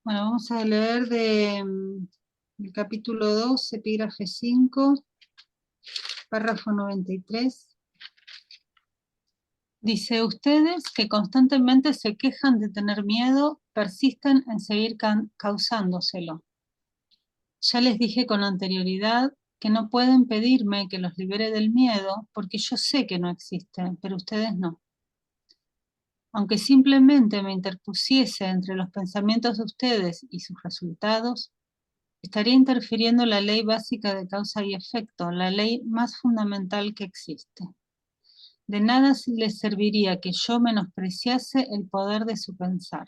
Bueno, vamos a leer el capítulo 2, epígrafe 5, párrafo 93. Dice, ustedes que constantemente se quejan de tener miedo, persisten en seguir causándoselo. Ya les dije con anterioridad que no pueden pedirme que los libere del miedo porque yo sé que no existe, pero ustedes no. Aunque simplemente me interpusiese entre los pensamientos de ustedes y sus resultados, estaría interfiriendo la ley básica de causa y efecto, la ley más fundamental que existe. De nada les serviría que yo menospreciase el poder de su pensar.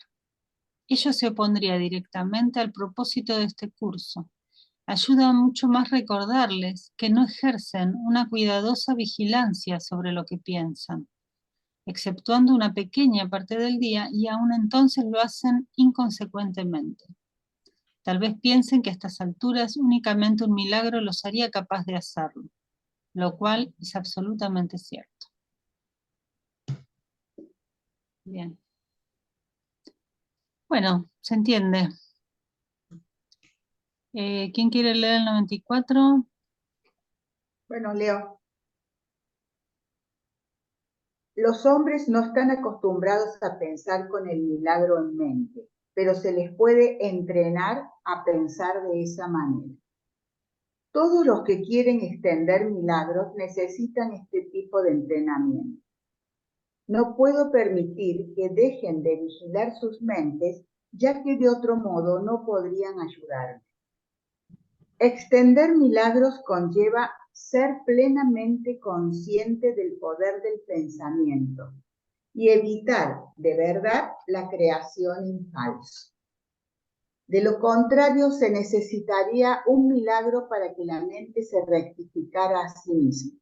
Ello se opondría directamente al propósito de este curso. Ayuda mucho más recordarles que no ejercen una cuidadosa vigilancia sobre lo que piensan, exceptuando una pequeña parte del día, y aún entonces lo hacen inconsecuentemente. Tal vez piensen que a estas alturas únicamente un milagro los haría capaz de hacerlo, lo cual es absolutamente cierto. Bien. Bueno, se entiende. ¿Quién quiere leer el 94? Bueno, leo. Los hombres no están acostumbrados a pensar con el milagro en mente, pero se les puede entrenar a pensar de esa manera. Todos los que quieren extender milagros necesitan este tipo de entrenamiento. No puedo permitir que dejen de vigilar sus mentes, ya que de otro modo no podrían ayudarme. Extender milagros conlleva ser plenamente consciente del poder del pensamiento y evitar, de verdad, la creación en falso. De lo contrario, se necesitaría un milagro para que la mente se rectificara a sí misma.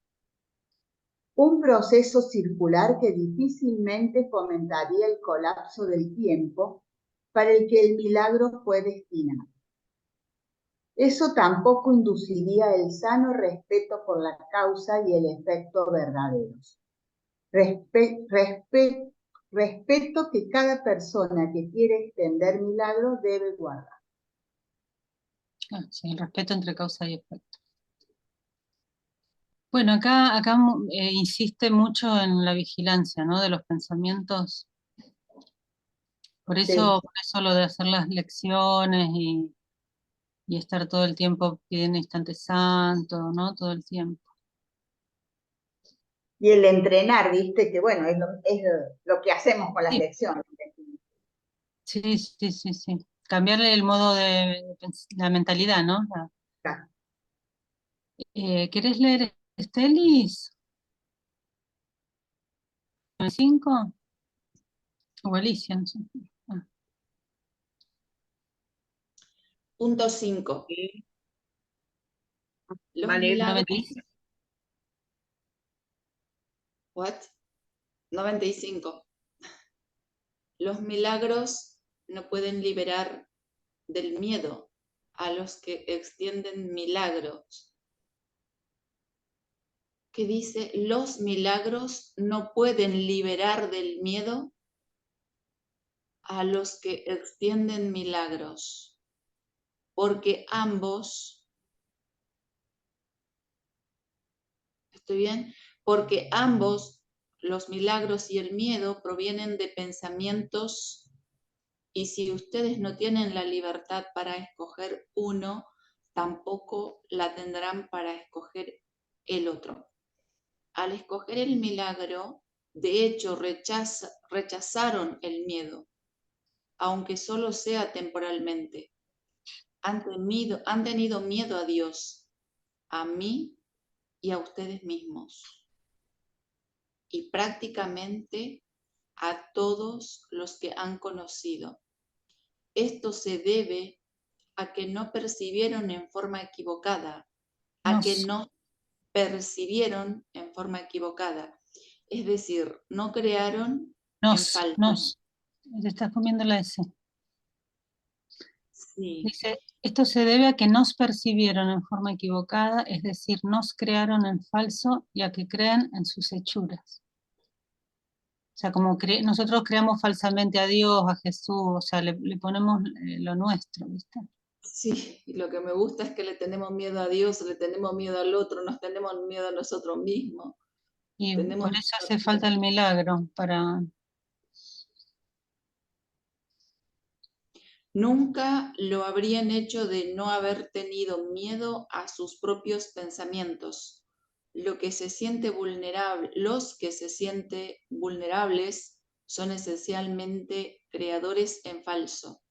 Un proceso circular que difícilmente fomentaría el colapso del tiempo para el que el milagro fue destinado. Eso tampoco induciría el sano respeto por la causa y el efecto verdaderos. Respeto que cada persona que quiere extender milagros debe guardar. Sí, el respeto entre causa y efecto. Bueno, acá insiste mucho en la vigilancia, ¿no? De los pensamientos. Por eso lo de hacer las lecciones y estar todo el tiempo pidiendo instante santo, ¿no? Todo el tiempo. Y el entrenar, viste, que bueno, es lo que hacemos con las lecciones. Sí, sí, sí, sí. Cambiarle el modo de la mentalidad, ¿no? Claro. ¿Querés leer Estelis? ¿5? O Alicia, no sé. Punto 5. Los Vale, milagros. 95. ¿What? 95. Los milagros no pueden liberar del miedo a los que extienden milagros. ¿Qué dice? Los milagros no pueden liberar del miedo a los que extienden milagros, porque ambos, ¿estoy bien? Porque ambos, los milagros y el miedo, provienen de pensamientos, y si ustedes no tienen la libertad para escoger uno, tampoco la tendrán para escoger el otro. Al escoger el milagro, de hecho, rechazaron el miedo, aunque solo sea temporalmente. Han tenido miedo a Dios, a mí y a ustedes mismos, y prácticamente a todos los que han conocido. Esto se debe a que no percibieron en forma equivocada, es decir, no crearon en falso. Te estás comiendo la S. Sí. Dice, esto se debe a que nos percibieron en forma equivocada, es decir, nos crearon en falso y a que creen en sus hechuras. O sea, como nosotros creamos falsamente a Dios, a Jesús, o sea, le ponemos lo nuestro, ¿viste? Sí, y lo que me gusta es que le tenemos miedo a Dios, le tenemos miedo al otro, nos tenemos miedo a nosotros mismos. Y Tenemos por eso hace falta el milagro, para... Nunca lo habrían hecho de no haber tenido miedo a sus propios pensamientos. Lo que se siente vulnerable, los que se sienten vulnerables son esencialmente creadores en falso,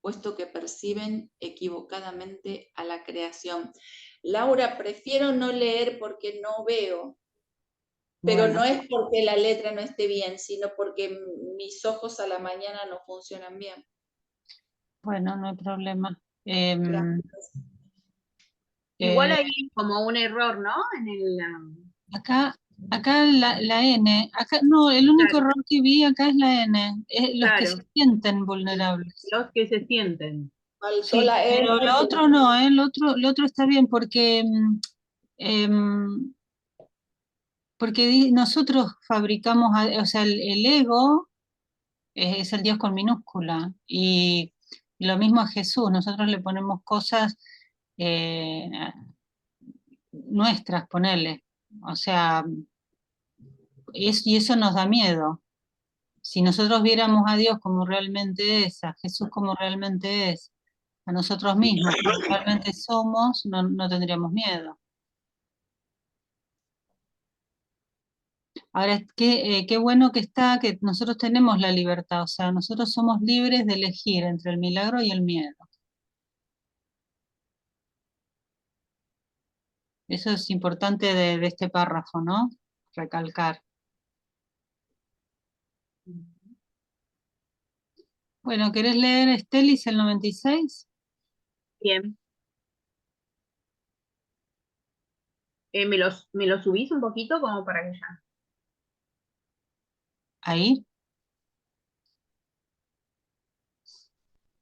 puesto que perciben equivocadamente a la creación. Laura, prefiero no leer porque no veo, pero Bueno, no es porque la letra no esté bien, sino porque mis ojos a la mañana no funcionan bien. bueno, no hay problema. Gracias. Igual Eh, hay como un error, ¿no? En el... acá, acá la N, acá no, el único claro, error que vi acá es la N, los que se claro, sienten vulnerables. los que se sienten. Faltó Sí, la R. pero lo otro no, lo otro está bien porque, em, porque nosotros fabricamos, o sea, el ego es el Dios con minúscula y lo mismo a Jesús, nosotros le ponemos cosas eh, nuestras, ponele, o sea, y eso nos da miedo. Si nosotros viéramos a Dios como realmente es, a Jesús como realmente es, a nosotros mismos como realmente somos, no tendríamos miedo. Ahora, qué bueno que está, que nosotros tenemos la libertad, o sea, nosotros somos libres de elegir entre el milagro y el miedo. Eso es importante de este párrafo, ¿no? Recalcar. Bueno, ¿querés leer Estelis el 96? Bien. ¿Me los subís un poquito como para que ya? Ahí.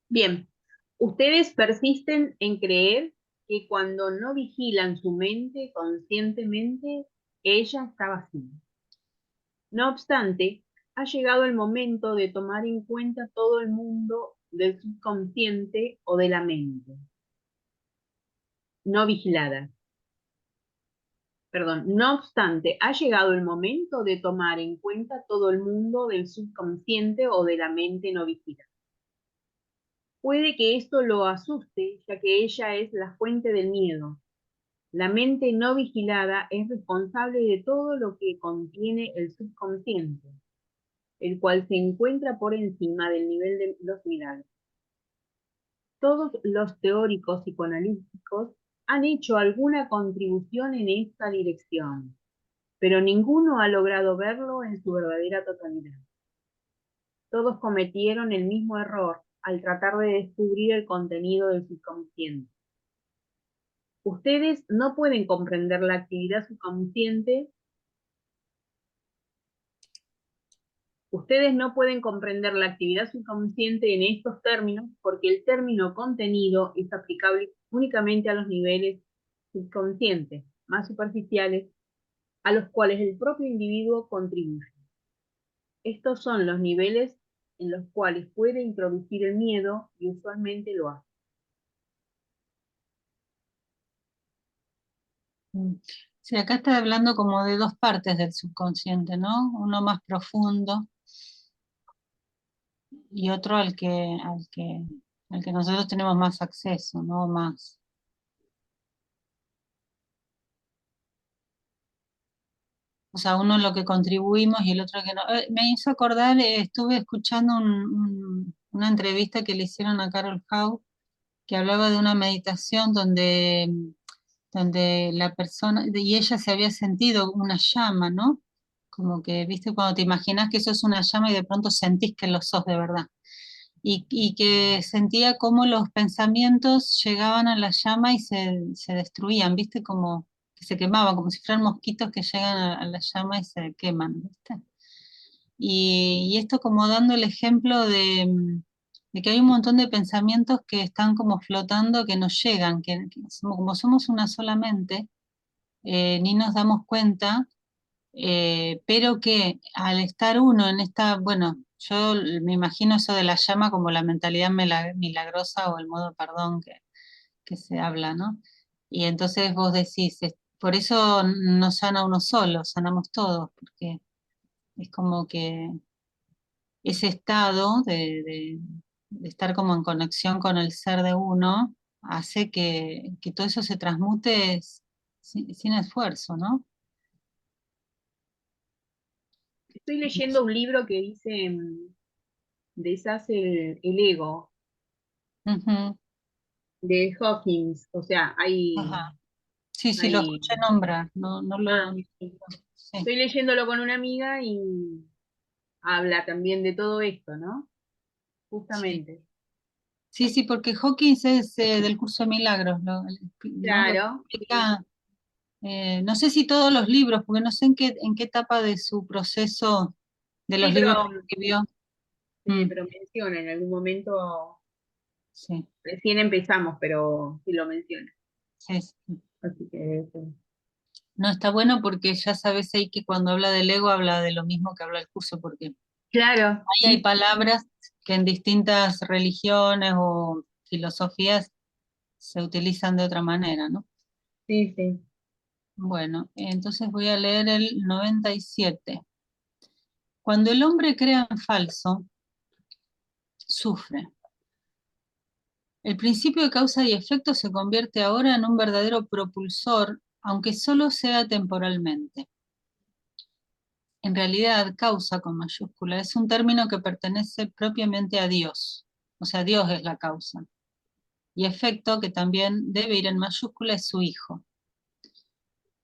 Bien. Ustedes persisten en creer que cuando no vigilan su mente conscientemente, ella está vacía. No obstante, ha llegado el momento de tomar en cuenta todo el mundo del subconsciente o de la mente no vigilada. Perdón, no obstante, ha llegado el momento de tomar en cuenta todo el mundo del subconsciente o de la mente no vigilada. Puede que esto lo asuste, ya que ella es la fuente del miedo. La mente no vigilada es responsable de todo lo que contiene el subconsciente, el cual se encuentra por encima del nivel de los milagros. Todos los teóricos psicoanalíticos han hecho alguna contribución en esta dirección, pero ninguno ha logrado verlo en su verdadera totalidad. Todos cometieron el mismo error al tratar de descubrir el contenido del subconsciente. Ustedes no pueden comprender la actividad subconsciente. Ustedes no pueden comprender la actividad subconsciente en estos términos porque el término contenido es aplicable únicamente a los niveles subconscientes más superficiales a los cuales el propio individuo contribuye. Estos son los niveles en los cuales puede introducir el miedo y usualmente lo hace. Sí, acá está hablando como de dos partes del subconsciente, ¿no? Uno más profundo y otro al que nosotros tenemos más acceso, ¿no? Más. O sea, uno lo que contribuimos y el otro que no. Me hizo acordar, estuve escuchando una entrevista que le hicieron a Carol Howe, que hablaba de una meditación donde la persona, y ella se había sentido una llama, ¿no? Como que, viste, cuando te imaginas que eso es una llama y de pronto sentís que lo sos de verdad. Y que sentía cómo los pensamientos llegaban a la llama y se destruían, viste, como que se quemaban, como si fueran mosquitos que llegan a la llama y se queman, viste. Y esto como dando el ejemplo de que hay un montón de pensamientos que están como flotando, que nos llegan, que como somos una sola mente, ni nos damos cuenta pero que al estar uno en esta, bueno, yo me imagino eso de la llama como la mentalidad milagrosa o el modo perdón que se habla, ¿no? Y entonces vos decís, por eso no sana uno solo, sanamos todos, porque es como que ese estado de estar como en conexión con el ser de uno hace que todo eso se transmute sin esfuerzo, ¿no? Estoy leyendo un libro que dice deshace el ego Ujú. de Hawkins. O sea, Ajá. Sí, sí, lo hay, escuché nombrar, no, no ah, lo... sí. Sí, Estoy leyéndolo con una amiga y habla también de todo esto, ¿no? sí. Justamente. Sí, sí, porque Hawkins es del curso de milagros, ¿no? Lo que Claro, sí. explica, no sé si todos los libros, porque no sé en qué etapa de su proceso de Sí, los libros pero, que escribió. sí, Mm, pero menciona en algún momento, sí, recién empezamos, pero sí lo menciona. sí, sí. Así que sí. No, está bueno porque ya sabes ahí que cuando habla del ego habla de lo mismo que habla el curso, porque Claro, ahí hay palabras que en distintas religiones o filosofías se utilizan de otra manera, ¿no? sí, sí. Bueno, entonces voy a leer el 97. Cuando el hombre crea en falso, sufre. El principio de causa y efecto se convierte ahora en un verdadero propulsor, aunque solo sea temporalmente. En realidad, causa con mayúscula es un término que pertenece propiamente a Dios, o sea, Dios es la causa. Y efecto, que también debe ir en mayúscula, es su Hijo.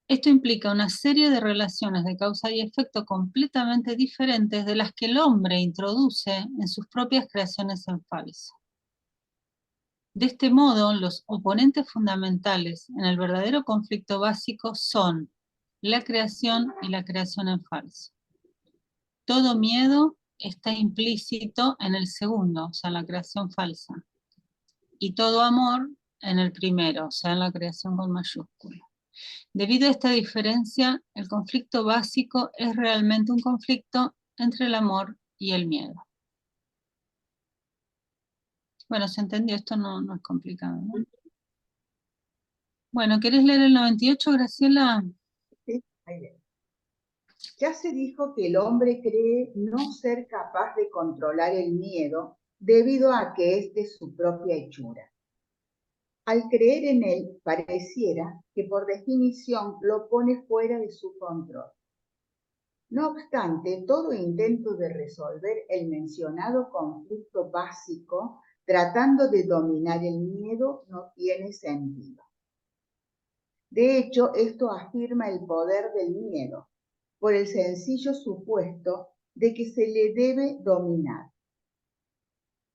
Esto implica una serie de relaciones de causa y efecto completamente diferentes de las que el hombre introduce en sus propias creaciones en falso. De este modo, los oponentes fundamentales en el verdadero conflicto básico son la creación y la creación en falso. Todo miedo está implícito en el segundo, o sea, en la creación falsa, y todo amor en el primero, o sea, en la creación con mayúscula. Debido a esta diferencia, el conflicto básico es realmente un conflicto entre el amor y el miedo. Bueno, se entendió, esto no es complicado, ¿no? Bueno, ¿querés leer el 98, Graciela? ¿Sí? Ahí ven. Ya se dijo que el hombre cree no ser capaz de controlar el miedo debido a que es de su propia hechura. Al creer en él, pareciera que por definición lo pone fuera de su control. No obstante, todo intento de resolver el mencionado conflicto básico tratando de dominar el miedo no tiene sentido. De hecho, esto afirma el poder del miedo, por el sencillo supuesto de que se le debe dominar.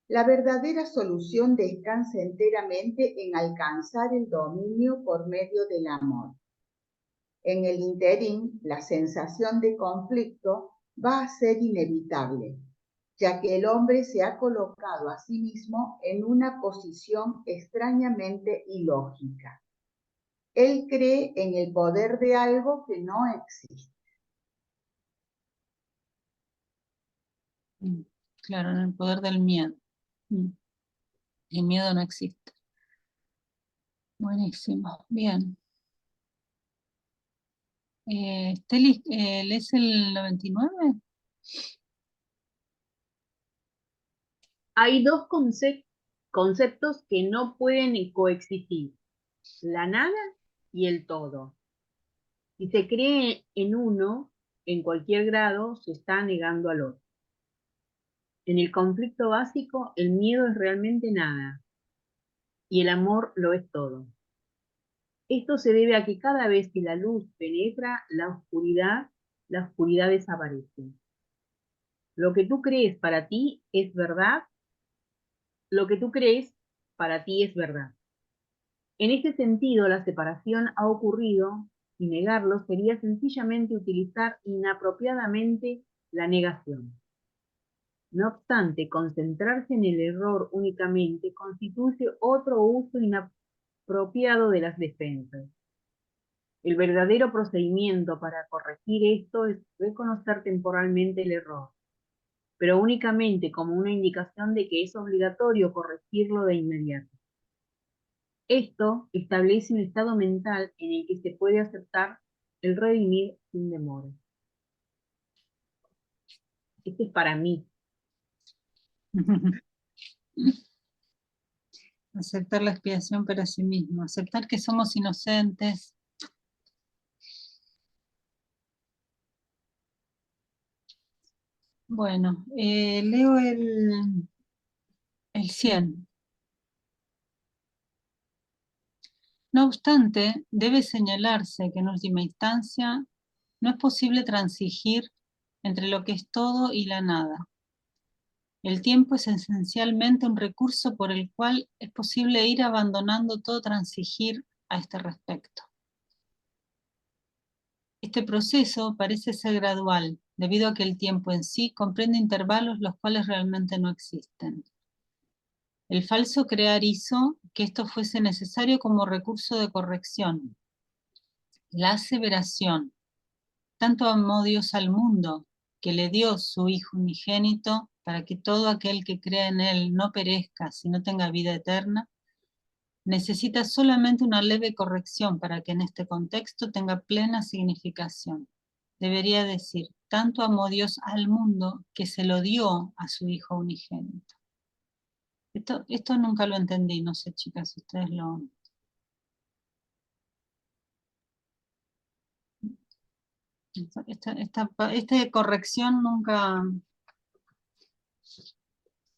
La verdadera solución descansa enteramente en alcanzar el dominio por medio del amor. En el interín, la sensación de conflicto va a ser inevitable, ya que el hombre se ha colocado a sí mismo en una posición extrañamente ilógica. Él cree en el poder de algo que no existe. Claro, en el poder del miedo. Mm, El miedo no existe. Buenísimo, bien. Steli, ¿lees el 99? Hay dos conceptos que no pueden coexistir, la nada y el todo. Si se cree en uno, en cualquier grado, se está negando al otro. En el conflicto básico, el miedo es realmente nada y el amor lo es todo. Esto se debe a que cada vez que la luz penetra la oscuridad desaparece. Lo que tú crees para ti es verdad, lo que tú crees para ti es verdad. En este sentido, la separación ha ocurrido y negarlo sería sencillamente utilizar inapropiadamente la negación. No obstante, concentrarse en el error únicamente constituye otro uso inapropiado de las defensas. El verdadero procedimiento para corregir esto es reconocer temporalmente el error, pero únicamente como una indicación de que es obligatorio corregirlo de inmediato. Esto establece un estado mental en el que se puede aceptar el redimir sin demora. Este es para mí. Aceptar la expiación para sí mismo, aceptar que somos inocentes. Bueno, leo el 100. No obstante, debe señalarse que en última instancia no es posible transigir entre lo que es todo y la nada. El tiempo es esencialmente un recurso por el cual es posible ir abandonando todo transigir a este respecto. Este proceso parece ser gradual, debido a que el tiempo en sí comprende intervalos los cuales realmente no existen. El falso crear hizo que esto fuese necesario como recurso de corrección. La aseveración, tanto amó Dios al mundo, que le dio su Hijo unigénito, para que todo aquel que crea en él no perezca, sino tenga vida eterna, necesita solamente una leve corrección para que en este contexto tenga plena significación. Debería decir, tanto amó Dios al mundo que se lo dio a su Hijo unigénito. Esto nunca lo entendí, no sé, chicas, si ustedes lo... Esta corrección nunca...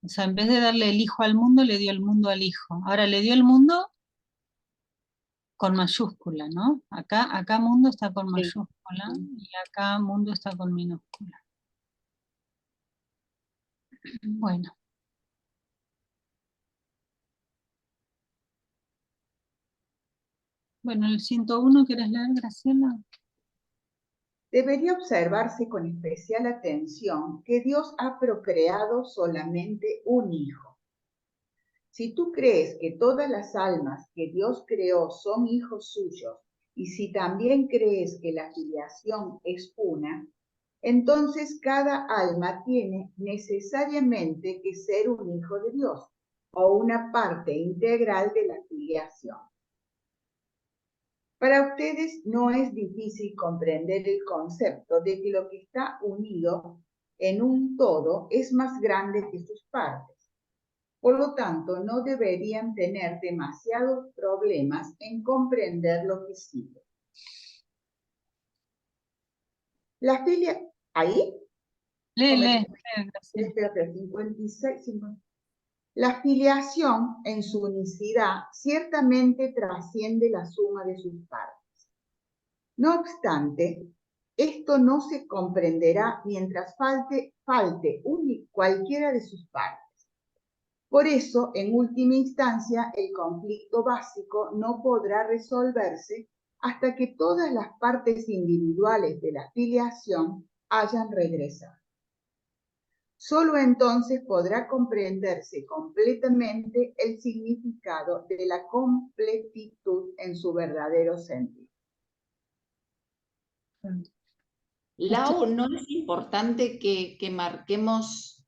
O sea, en vez de darle el Hijo al mundo, le dio el mundo al Hijo. Ahora le dio el mundo con mayúscula, ¿no? Acá mundo está con Sí. mayúscula y acá mundo está con minúscula. Bueno. Bueno, el 101, ¿quieres leer, Graciela? Debería observarse con especial atención que Dios ha procreado solamente un hijo. Si tú crees que todas las almas que Dios creó son hijos suyos, y si también crees que la filiación es una, entonces cada alma tiene necesariamente que ser un hijo de Dios o una parte integral de la filiación. Para ustedes no es difícil comprender el concepto de que lo que está unido en un todo es más grande que sus partes. Por lo tanto, no deberían tener demasiados problemas en comprender lo que sigue. La filia... ¿Ahí? Lee, Graciela. Espera, 56, 50. La filiación en su unicidad ciertamente trasciende la suma de sus partes. No obstante, esto no se comprenderá mientras falte cualquiera de sus partes. Por eso, en última instancia, el conflicto básico no podrá resolverse hasta que todas las partes individuales de la filiación hayan regresado. Solo entonces podrá comprenderse completamente el significado de la completitud en su verdadero sentido. Lau, ¿no es importante que marquemos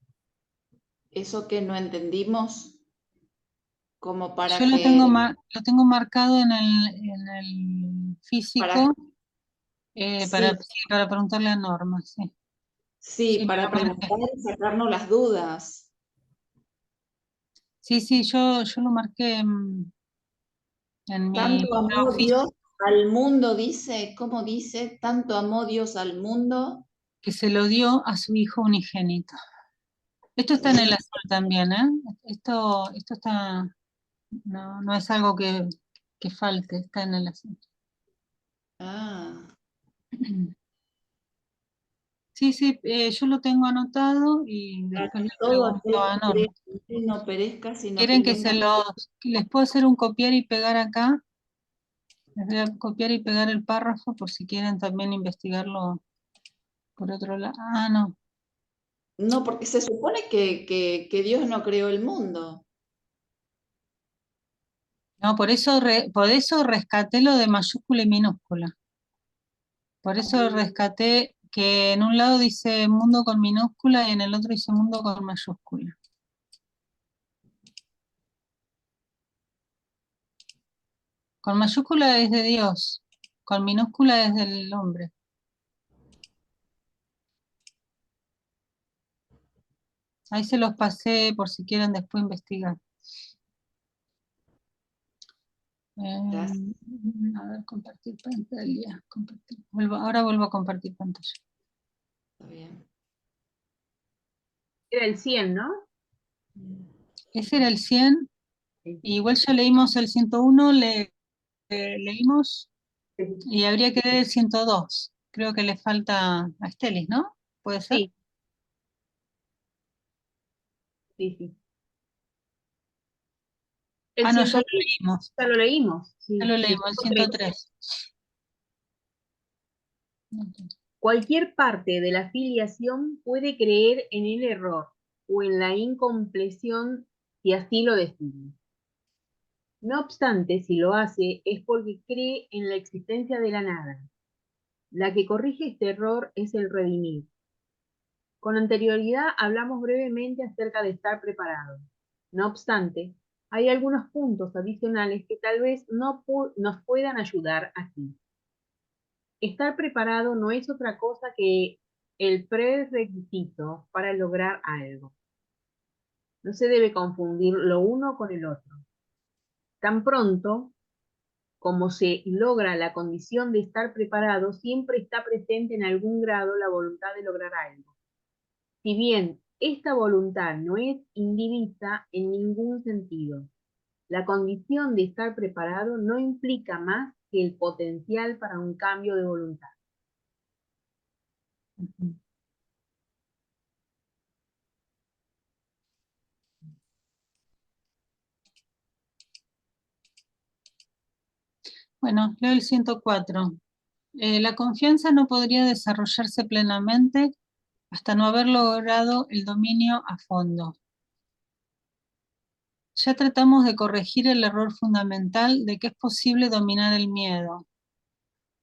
eso que no entendimos? Como para Yo lo que... tengo marcado en el físico para preguntarle a Norma, sí. Sí, Sí, me para lo marqué. preguntar y sacarnos las dudas. Sí, yo lo marqué en mi Tanto amó físico, Dios al mundo, dice, ¿cómo dice? Tanto amó Dios al mundo. que se lo dio a su Hijo unigénito. Esto está en el azul también, ¿eh? Esto está, no es algo que falte, está en el azul. Ah, Sí, yo lo tengo anotado y después le todo pregunto aquel a que cree Norma. en él no perezca, sino ¿Quieren que que tenga... les puedo hacer un copiar y pegar acá? Les voy a copiar y pegar el párrafo por si quieren también investigarlo por otro lado. Ah, no. No, porque se supone que Dios no creó el mundo. No, por eso rescaté lo de mayúscula y minúscula. Por eso rescaté que en un lado dice mundo con minúscula y en el otro dice mundo con mayúscula. Con mayúscula es de Dios, con minúscula es del hombre. Ahí se los pasé por si quieren después investigar. A ver, compartir pantalla. Ahora vuelvo a compartir pantalla. Está bien. Era el 100, ¿no? Ese era el 100. Sí. Igual ya leímos el 101, leímos, y habría que leer el 102. Creo que le falta a Estelis, ¿no? ¿Puede ser? Sí. Sí, sí. El Ah, no, ya 103, lo leímos. ya lo leímos. Sí, Ya lo el leímos, el 103. 103. Cualquier parte de la filiación puede creer en el error o en la incompleción si así lo decide. No obstante, si lo hace es porque cree en la existencia de la nada. La que corrige este error es el redimido. Con anterioridad hablamos brevemente acerca de estar preparado. No obstante, hay algunos puntos adicionales que tal vez nos puedan ayudar aquí. Estar preparado no es otra cosa que el prerequisito para lograr algo. No se debe confundir lo uno con el otro. Tan pronto como se logra la condición de estar preparado, siempre está presente en algún grado la voluntad de lograr algo. Si bien esta voluntad no es indivisa en ningún sentido, la condición de estar preparado no implica más que el potencial para un cambio de voluntad. Bueno, leo el 104. La confianza no podría desarrollarse plenamente hasta no haber logrado el dominio a fondo. Ya tratamos de corregir el error fundamental de que es posible dominar el miedo,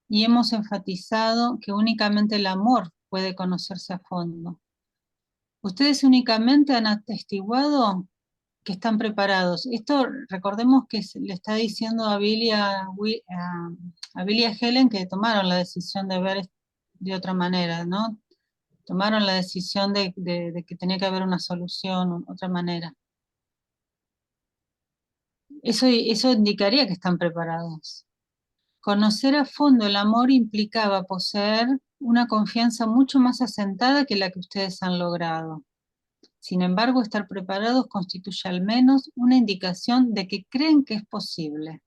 y hemos enfatizado que únicamente el amor puede conocerse a fondo. Ustedes únicamente han atestiguado que están preparados. Esto recordemos que le está diciendo a Bill y a Helen que tomaron la decisión de ver de otra manera, ¿no? Tomaron la decisión de que tenía que haber una solución, otra manera. Eso indicaría que están preparados. Conocer a fondo el amor implicaba poseer una confianza mucho más asentada que la que ustedes han logrado. Sin embargo, estar preparados constituye al menos una indicación de que creen que es posible.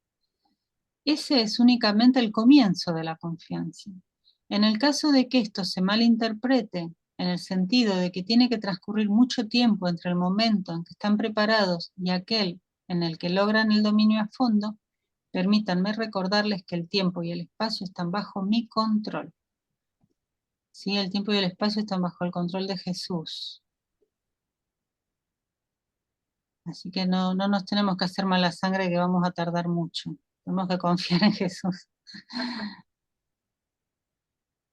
Ese es únicamente el comienzo de la confianza. En el caso de que esto se malinterprete, en el sentido de que tiene que transcurrir mucho tiempo entre el momento en que están preparados y aquel en el que logran el dominio a fondo, permítanme recordarles que el tiempo y el espacio están bajo mi control. Sí, el tiempo y el espacio están bajo el control de Jesús. Así que no nos tenemos que hacer mala sangre que vamos a tardar mucho. Tenemos que confiar en Jesús.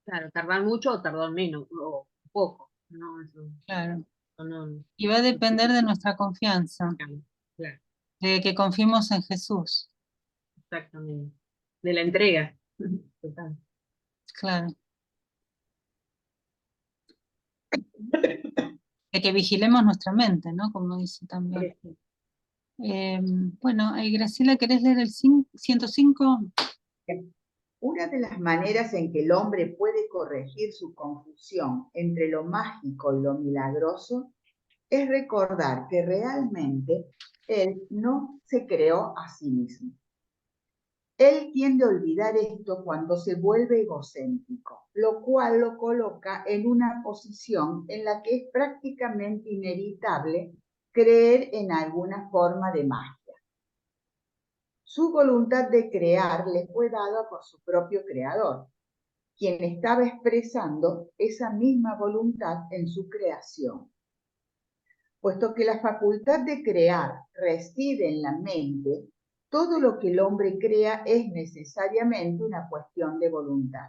Claro, tardar mucho o tardar menos, o poco. No, eso, Claro. no. Y va a depender de nuestra confianza, Claro, de que confiemos en Jesús. exactamente. De la entrega. Total. Claro. De que vigilemos nuestra mente, ¿no? Como dice también. Bueno, Graciela, ¿querés leer el 105? Una de las maneras en que el hombre puede corregir su confusión entre lo mágico y lo milagroso es recordar que realmente él no se creó a sí mismo. Él tiende a olvidar esto cuando se vuelve egocéntrico, lo cual lo coloca en una posición en la que es prácticamente inevitable creer en alguna forma de magia. Su voluntad de crear le fue dada por su propio creador, quien estaba expresando esa misma voluntad en su creación. Puesto que la facultad de crear reside en la mente, todo lo que el hombre crea es necesariamente una cuestión de voluntad.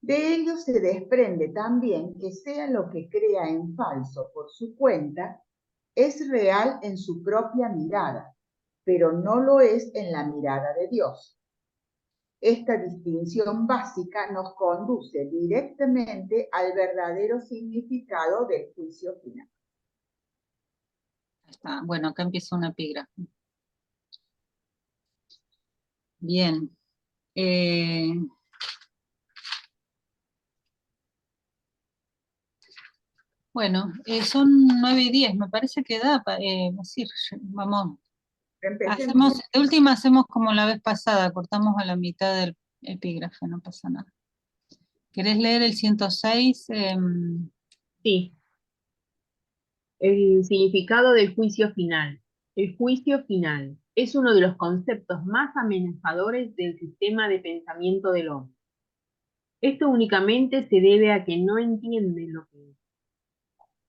De ello se desprende también que sea lo que crea en falso por su cuenta, es real en su propia mirada, pero no lo es en la mirada de Dios. Esta distinción básica nos conduce directamente al verdadero significado del juicio final. Está. Bueno, acá empieza un epígrafe. Bien. Bueno, son 9:10, me parece que da para decir, vamos, Empecemos. de última hacemos como la vez pasada, cortamos a la mitad del epígrafe, no pasa nada. ¿Querés leer el 106? Sí, el significado del juicio final. El juicio final es uno de los conceptos más amenazadores del sistema de pensamiento del hombre. Esto únicamente se debe a que no entiende lo que es.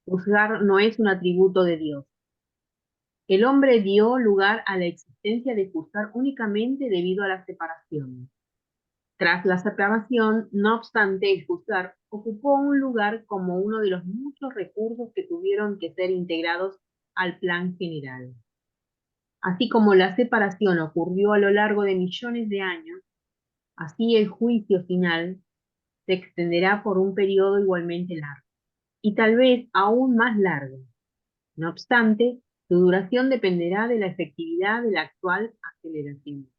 Juzgar no es un atributo de Dios. El hombre dio lugar a la existencia de juzgar únicamente debido a la separación. Tras la separación, no obstante, el juzgar ocupó un lugar como uno de los muchos recursos que tuvieron que ser integrados al plan general. Así como la separación ocurrió a lo largo de millones de años, así el juicio final se extenderá por un periodo igualmente largo, y tal vez aún más largo. No obstante, su duración dependerá de la efectividad de la actual aceleración.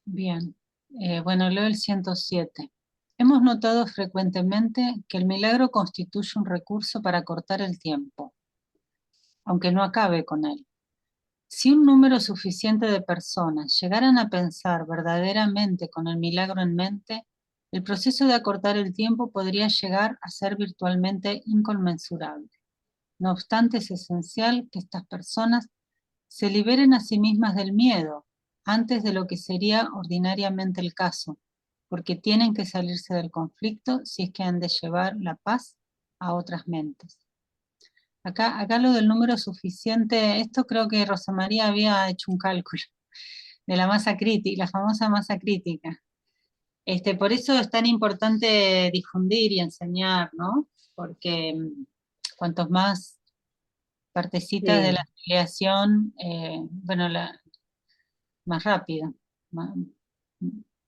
Bien, bueno, leo el 107. Hemos notado frecuentemente que el milagro constituye un recurso para cortar el tiempo, aunque no acabe con él. Si un número suficiente de personas llegaran a pensar verdaderamente con el milagro en mente, el proceso de acortar el tiempo podría llegar a ser virtualmente inconmensurable. No obstante, es esencial que estas personas se liberen a sí mismas del miedo antes de lo que sería ordinariamente el caso, porque tienen que salirse del conflicto si es que han de llevar la paz a otras mentes. Acá lo del número suficiente, esto creo que Rosa María había hecho un cálculo de la masa crítica, la famosa masa crítica. Por eso es tan importante difundir y enseñar, ¿no? Porque cuantos más partecitas de la Sí. afiliación, bueno, más rápido.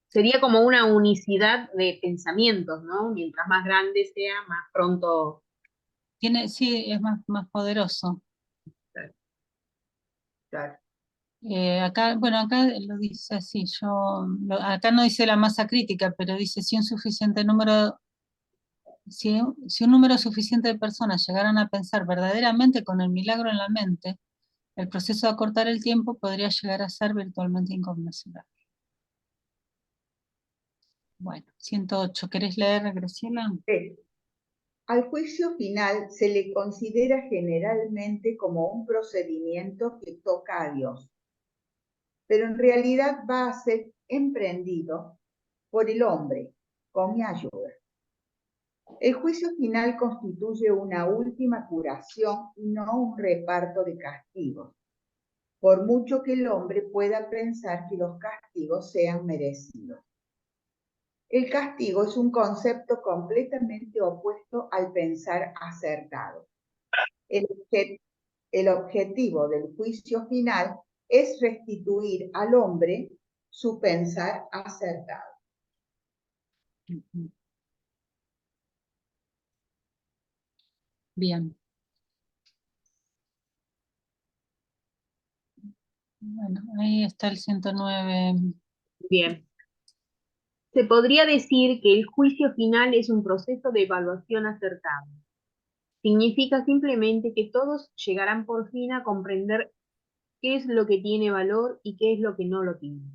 Sería como una unicidad de pensamientos, ¿no? Mientras más grande sea, más pronto. Sí, es más poderoso. Claro. Acá, bueno, acá lo dice así, acá no dice la masa crítica, pero dice si un número suficiente de personas llegaran a pensar verdaderamente con el milagro en la mente, el proceso de acortar el tiempo podría llegar a ser virtualmente inconmensurable. Bueno, 108, ¿querés leer, Graciela? Al juicio final se le considera generalmente como un procedimiento que toca a Dios, pero en realidad va a ser emprendido por el hombre con mi ayuda. El juicio final constituye una última curación y no un reparto de castigos, por mucho que el hombre pueda pensar que los castigos sean merecidos. El castigo es un concepto completamente opuesto al pensar acertado. El objetivo del juicio final es restituir al hombre su pensar acertado. Bien. Bueno, ahí está el 109. Bien. Se podría decir que el juicio final es un proceso de evaluación acertado. Significa simplemente que todos llegarán por fin a comprender qué es lo que tiene valor y qué es lo que no lo tiene.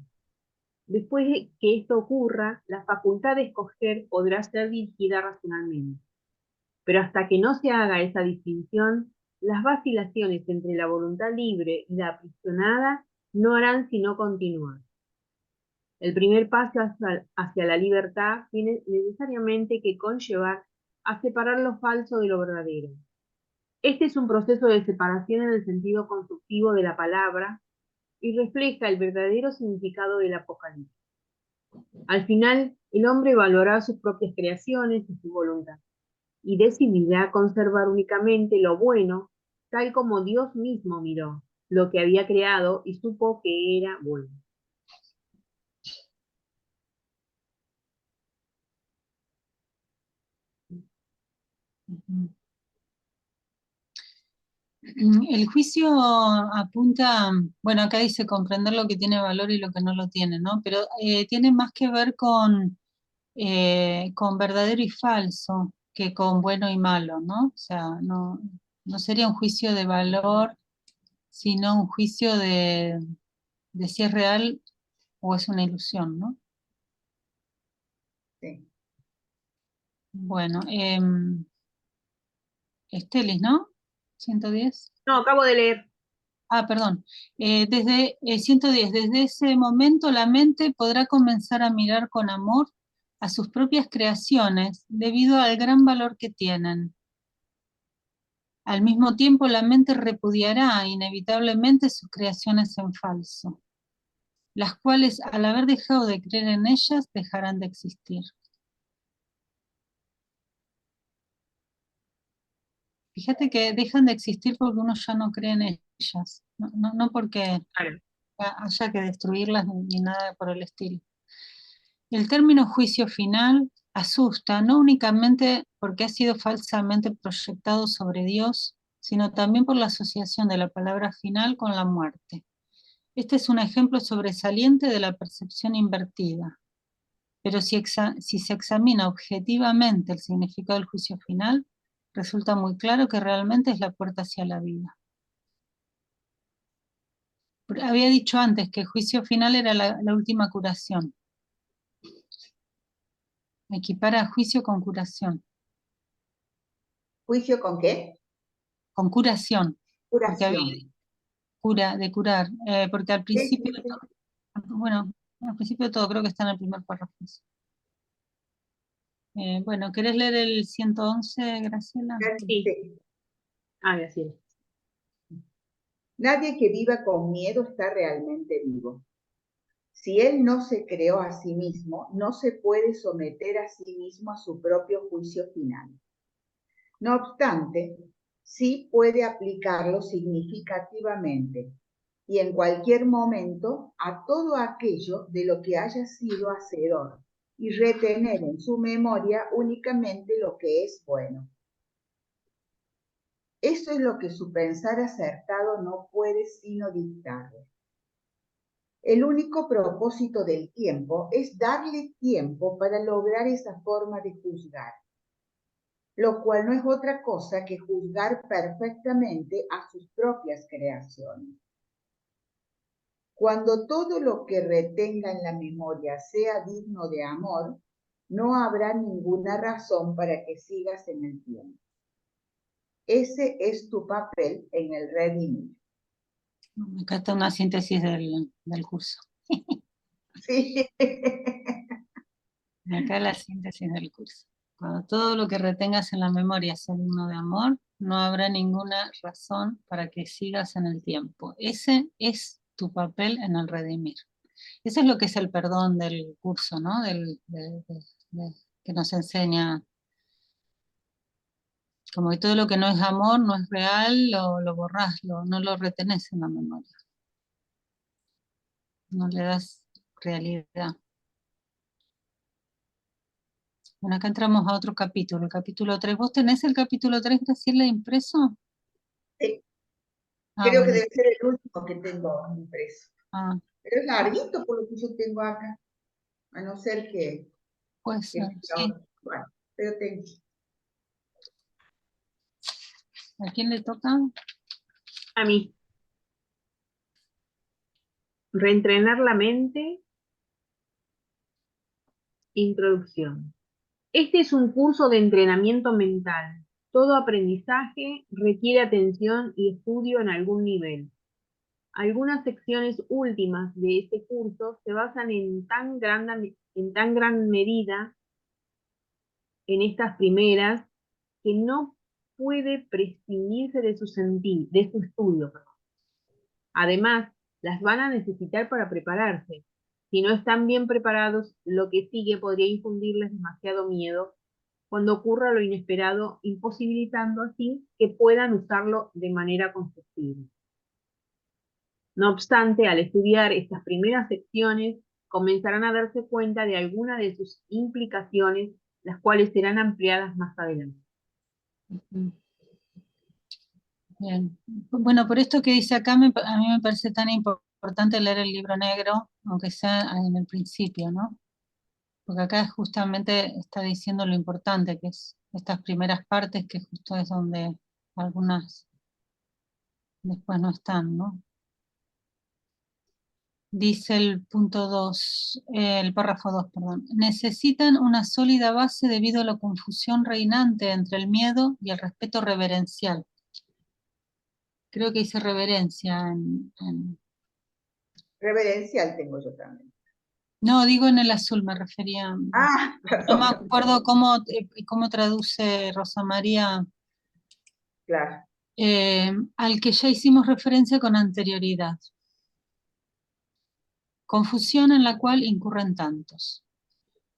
Después de que esto ocurra, la facultad de escoger podrá ser dirigida racionalmente. Pero hasta que no se haga esa distinción, las vacilaciones entre la voluntad libre y la aprisionada no harán sino continuar. El primer paso hacia la libertad tiene necesariamente que conllevar a separar lo falso de lo verdadero. Este es un proceso de separación en el sentido constructivo de la palabra y refleja el verdadero significado del Apocalipsis. Al final, el hombre valorará sus propias creaciones y su voluntad, y decidirá conservar únicamente lo bueno, tal como Dios mismo miró lo que había creado y supo que era bueno. Ujú. El juicio apunta, bueno, acá dice comprender lo que tiene valor y lo que no lo tiene, ¿no? Pero tiene más que ver con verdadero y falso que con bueno y malo, ¿no? O sea, no sería un juicio de valor, sino un juicio de si es real o es una ilusión, ¿no? Sí. Bueno, Estelis, ¿no? 110. No, acabo de leer. Ah, perdón. Desde 110, desde ese momento la mente podrá comenzar a mirar con amor a sus propias creaciones debido al gran valor que tienen. Al mismo tiempo, la mente repudiará inevitablemente sus creaciones en falso, las cuales, al haber dejado de creer en ellas, dejarán de existir. Fíjate que dejan de existir porque uno ya no cree en ellas, no porque Claro. haya que destruirlas ni nada por el estilo. El término juicio final asusta no únicamente porque ha sido falsamente proyectado sobre Dios, sino también por la asociación de la palabra final con la muerte. Este es un ejemplo sobresaliente de la percepción invertida, pero si se examina objetivamente el significado del juicio final, resulta muy claro que realmente es la puerta hacia la vida. Había dicho antes que el juicio final era la última curación. Equipara juicio con curación. ¿Juicio con qué? Con curación, porque había Curación. de curar, porque al Sí, principio, sí, sí. bueno, al principio de todo creo que está en el primer párrafo. Bueno, ¿querés leer el 111, Graciela? Sí. Sí. Gracias. Nadie que viva con miedo está realmente vivo. Si él no se creó a sí mismo, no se puede someter a sí mismo a su propio juicio final. No obstante, sí puede aplicarlo significativamente y en cualquier momento a todo aquello de lo que haya sido hacedor y retener en su memoria únicamente lo que es bueno. Eso es lo que su pensar acertado no puede sino dictarle. El único propósito del tiempo es darle tiempo para lograr esa forma de juzgar, lo cual no es otra cosa que juzgar perfectamente a sus propias creaciones. Cuando todo lo que retenga en la memoria sea digno de amor, no habrá ninguna razón para que sigas en el tiempo. Ese es tu papel en el redimir. Acá está una síntesis del curso. Sí. Acá la síntesis del curso. Cuando todo lo que retengas en la memoria sea digno de amor, no habrá ninguna razón para que sigas en el tiempo. Ese es tu papel en el redimir. Eso es lo que es el perdón del curso, ¿no? Que nos enseña, como que todo lo que no es amor, no es real, lo borrás, no lo retenés en la memoria. No le das realidad. Bueno, acá entramos a otro capítulo, el capítulo 3. ¿Vos tenés el capítulo 3, Graciela, impreso? Sí. Ah, Creo que bueno. debe ser el último que tengo impreso. Ah, Pero es larguito por lo que yo tengo acá, a no ser puede ser, sí. bueno, pero tengo. ¿A quién le toca? A mí. Reentrenar la mente. Introducción. Este es un curso de entrenamiento mental. Todo aprendizaje requiere atención y estudio en algún nivel. Algunas secciones últimas de este curso se basan en tan gran medida en estas primeras que no puede prescindirse de de su estudio. Además, las van a necesitar para prepararse, Si no están bien preparados, lo que sigue podría infundirles demasiado miedo cuando ocurra lo inesperado, imposibilitando así que puedan usarlo de manera constructiva. No obstante, al estudiar estas primeras secciones, comenzarán a darse cuenta de algunas de sus implicaciones, las cuales serán ampliadas más adelante. Bien. Bueno, por esto que dice acá, a mí me parece tan importante leer el libro negro, aunque sea en el principio, ¿no? Porque acá justamente está diciendo lo importante, que es estas primeras partes, que justo es donde algunas después no están, ¿no? Dice el punto 2, el párrafo 2, perdón. Necesitan una sólida base debido a la confusión reinante entre el miedo y el respeto reverencial. Creo que dice reverencia Reverencial tengo yo también. No, digo en el azul, me refería. Ah, No me perdón. acuerdo cómo traduce Rosa María, Claro. al que ya hicimos referencia con anterioridad. Confusión en la cual incurren tantos.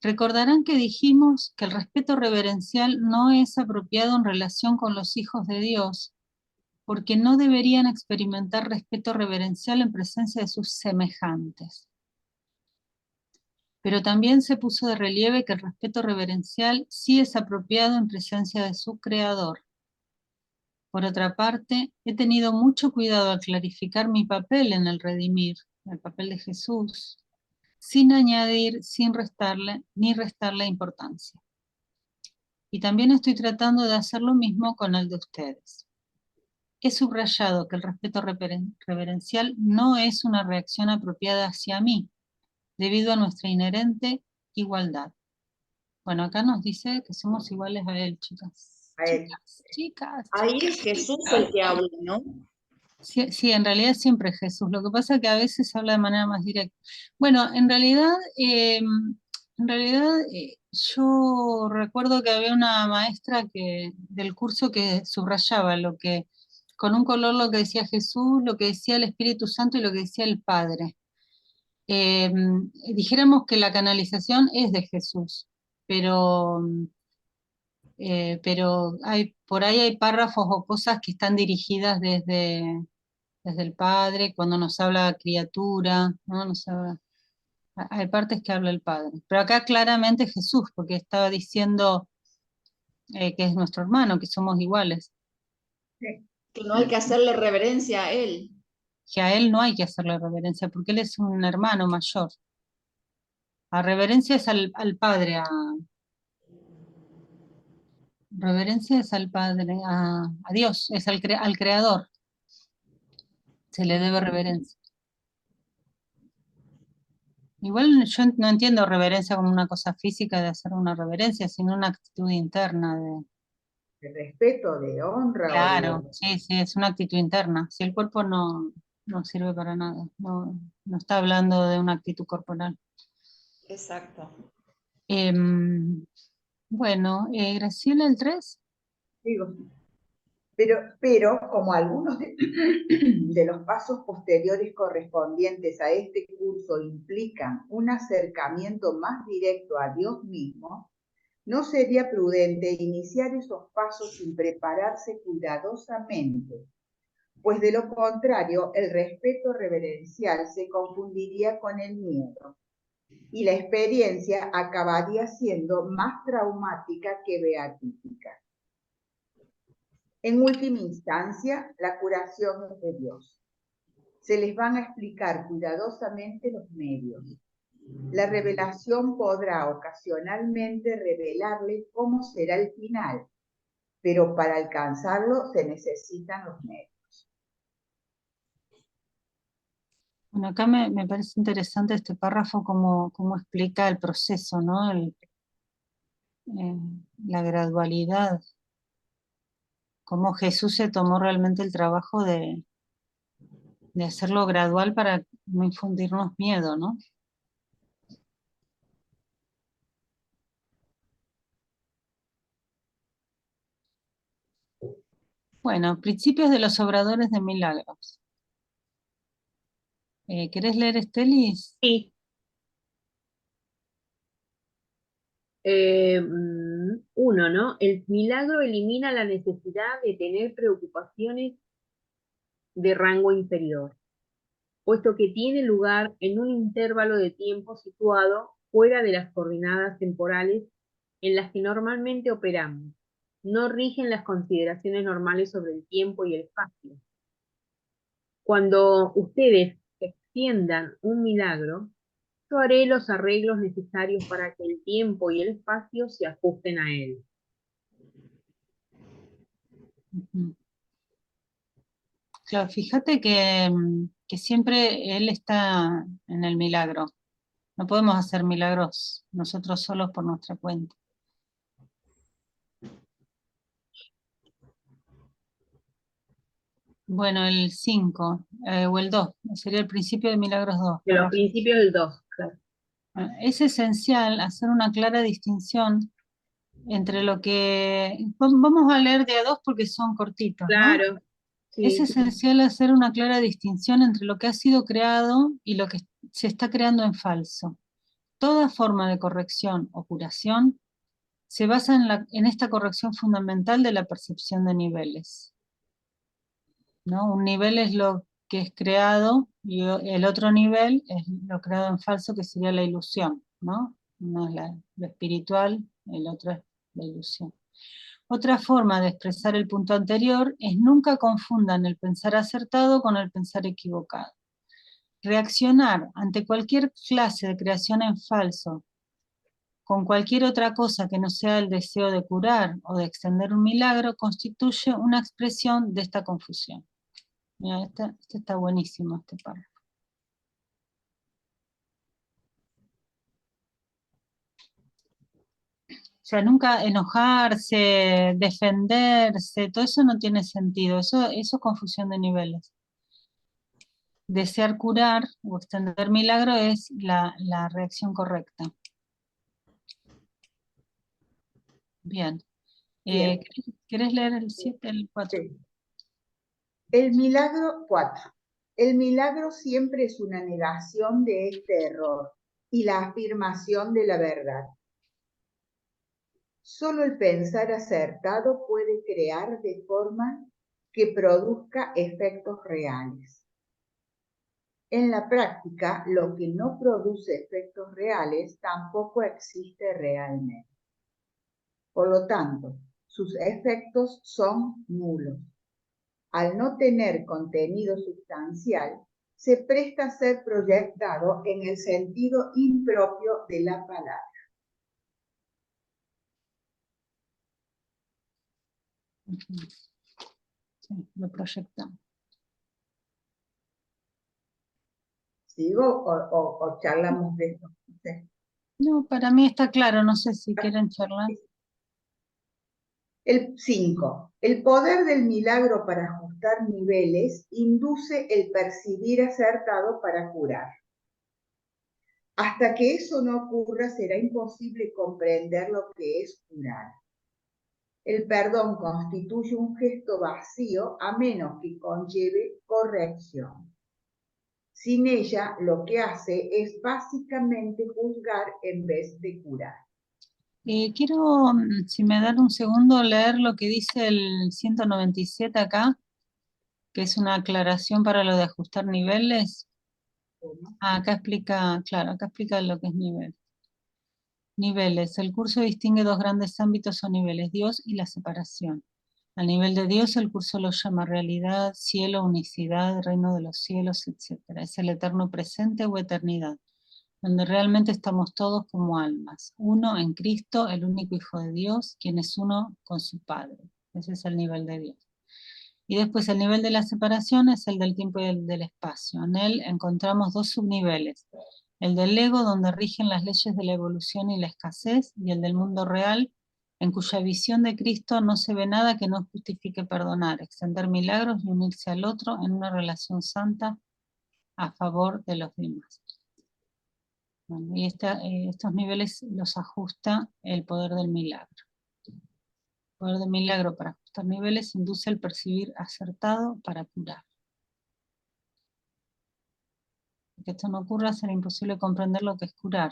Recordarán que dijimos que el respeto reverencial no es apropiado en relación con los hijos de Dios, porque no deberían experimentar respeto reverencial en presencia de sus semejantes. Pero también se puso de relieve que el respeto reverencial sí es apropiado en presencia de su Creador. Por otra parte, he tenido mucho cuidado al clarificar mi papel en el redimir, el papel de Jesús, sin añadir, sin restarle, ni restarle importancia. Y también estoy tratando de hacer lo mismo con el de ustedes. He subrayado que el respeto reverencial no es una reacción apropiada hacia mí, debido a nuestra inherente igualdad. Bueno, acá nos dice que somos iguales a él, chicas. A él. Chicas. Ahí es Jesús el que habla, ¿no? Sí, sí, en realidad siempre es Jesús. Lo que pasa es que a veces habla de manera más directa. Bueno, yo recuerdo que había una maestra del curso que subrayaba con un color lo que decía Jesús, lo que decía el Espíritu Santo y lo que decía el Padre. Dijéramos que la canalización es de Jesús, pero por ahí hay párrafos o cosas que están dirigidas desde el Padre, cuando nos habla criatura, ¿no? Hay partes que habla el Padre. Pero acá claramente Jesús, porque estaba diciendo que es nuestro hermano, que somos iguales. Sí. Que no hay que hacerle reverencia a él. Que a él no hay que hacerle reverencia, porque él es un hermano mayor. A reverencia es al Padre, reverencia es al Padre, a Dios, es al Creador. Se le debe reverencia. Igual yo no entiendo reverencia como una cosa física de hacer una reverencia, sino una actitud interna De respeto, de honra o Claro, de... sí, sí, es una actitud interna. Si el cuerpo no sirve para nada, no está hablando de una actitud corporal. Exacto. Bueno, Graciela, el 3. Digo, pero como algunos de los pasos posteriores correspondientes a este curso implican un acercamiento más directo a Dios mismo, no sería prudente iniciar esos pasos sin prepararse cuidadosamente, pues de lo contrario el respeto reverencial se confundiría con el miedo y la experiencia acabaría siendo más traumática que beatífica. En última instancia, la curación es de Dios. Se les van a explicar cuidadosamente los medios. La revelación podrá ocasionalmente revelarle cómo será el final, pero para alcanzarlo se necesitan los medios. Bueno, acá me parece interesante este párrafo, cómo explica el proceso, ¿no? La gradualidad, cómo Jesús se tomó realmente el trabajo de hacerlo gradual para no infundirnos miedo, ¿no? Bueno, principios de los obradores de milagros. ¿Querés leer, Estelis? Sí. Uno, ¿no? El milagro elimina la necesidad de tener preocupaciones de rango inferior, puesto que tiene lugar en un intervalo de tiempo situado fuera de las coordenadas temporales en las que normalmente operamos. No rigen las consideraciones normales sobre el tiempo y el espacio. Cuando ustedes extiendan un milagro, yo haré los arreglos necesarios para que el tiempo y el espacio se ajusten a él. Ujú. Claro, fíjate que siempre Él está en el milagro. No podemos hacer milagros nosotros solos por nuestra cuenta. Bueno, el 5 o el 2 sería el principio de Milagros 2. De los principios del 2, claro. Es esencial hacer una clara distinción entre lo que... Vamos a leer de a dos porque son cortitos, ¿no? Claro, Es sí. esencial hacer una clara distinción entre lo que ha sido creado y lo que se está creando en falso. Toda forma de corrección o curación se basa en esta corrección fundamental de la percepción de niveles, ¿no? Un nivel es lo que es creado y el otro nivel es lo creado en falso, que sería la ilusión, ¿no? Uno es lo espiritual, el otro es la ilusión. Otra forma de expresar el punto anterior es nunca confundan el pensar acertado con el pensar equivocado. Reaccionar ante cualquier clase de creación en falso con cualquier otra cosa que no sea el deseo de curar o de extender un milagro constituye una expresión de esta confusión. Mira, este está buenísimo, este párrafo. O sea, nunca enojarse, defenderse, todo eso no tiene sentido, eso es confusión de niveles. Desear curar o extender milagro es la reacción correcta. Bien. Bien. ¿Querés leer el 7, el 4? Sí. El milagro 4. El milagro siempre es una negación de este error y la afirmación de la verdad. Solo el pensar acertado puede crear de forma que produzca efectos reales. En la práctica, lo que no produce efectos reales tampoco existe realmente. Por lo tanto, sus efectos son nulos. Al no tener contenido sustancial, se presta a ser proyectado en el sentido impropio de la palabra. Sí, lo proyectamos. ¿Sigo o charlamos de esto? No sé. No, para mí está claro, no sé si quieren charlar. El 5. El poder del milagro para ajustar niveles induce el percibir acertado para curar. Hasta que eso no ocurra, será imposible comprender lo que es curar. El perdón constituye un gesto vacío a menos que conlleve corrección. Sin ella, lo que hace es básicamente juzgar en vez de curar. Quiero, si me dan un segundo, leer lo que dice el 197 acá, que es una aclaración para lo de ajustar niveles. Acá explica, claro, acá explica lo que es nivel. Niveles. El curso distingue dos grandes ámbitos o niveles, Dios y la separación. Al nivel de Dios, el curso lo llama realidad, cielo, unicidad, reino de los cielos, etc. Es el eterno presente o eternidad, donde realmente estamos todos como almas. Uno en Cristo, el único Hijo de Dios, quien es uno con su Padre. Ese es el nivel de Dios. Y después el nivel de la separación es el del tiempo y el del espacio. En él encontramos dos subniveles. El del ego, donde rigen las leyes de la evolución y la escasez, y el del mundo real, en cuya visión de Cristo no se ve nada que no justifique perdonar, extender milagros y unirse al otro en una relación santa a favor de los demás. Bueno, y estos niveles los ajusta el poder del milagro. El poder del milagro para ajustar niveles induce el percibir acertado para curar. Que esto no ocurra, será imposible comprender lo que es curar.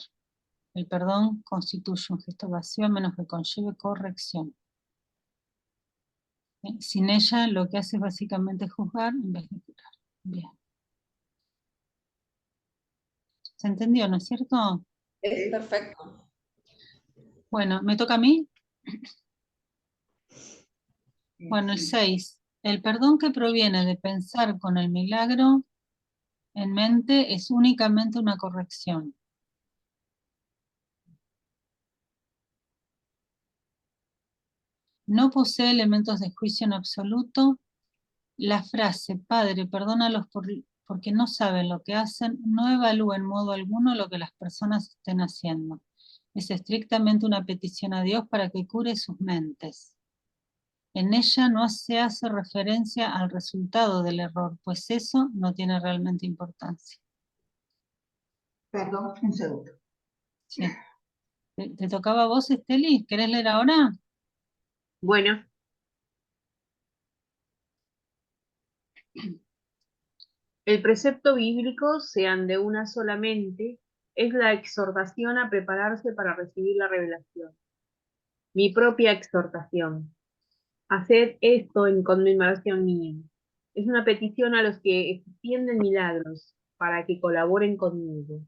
El perdón constituye un gesto vacío a menos que conlleve corrección. Sin ella lo que hace es básicamente juzgar en vez de curar. Bien. ¿Se entendió, no es cierto? Es perfecto. Bueno, ¿me toca a mí? Bueno, el 6. El perdón que proviene de pensar con el milagro en mente es únicamente una corrección. No posee elementos de juicio en absoluto. La frase, Padre, perdónalos porque no saben lo que hacen, no evalúa en modo alguno lo que las personas estén haciendo. Es estrictamente una petición a Dios para que cure sus mentes. En ella no se hace referencia al resultado del error, pues eso no tiene realmente importancia. Perdón, un segundo. Sí. ¿Te tocaba a vos, Esteli? ¿Querés leer ahora? Bueno, el precepto bíblico, sean de una sola mente, es la exhortación a prepararse para recibir la revelación. Mi propia exhortación. Haced esto en conmemoración mía. Es una petición a los que extienden milagros para que colaboren conmigo.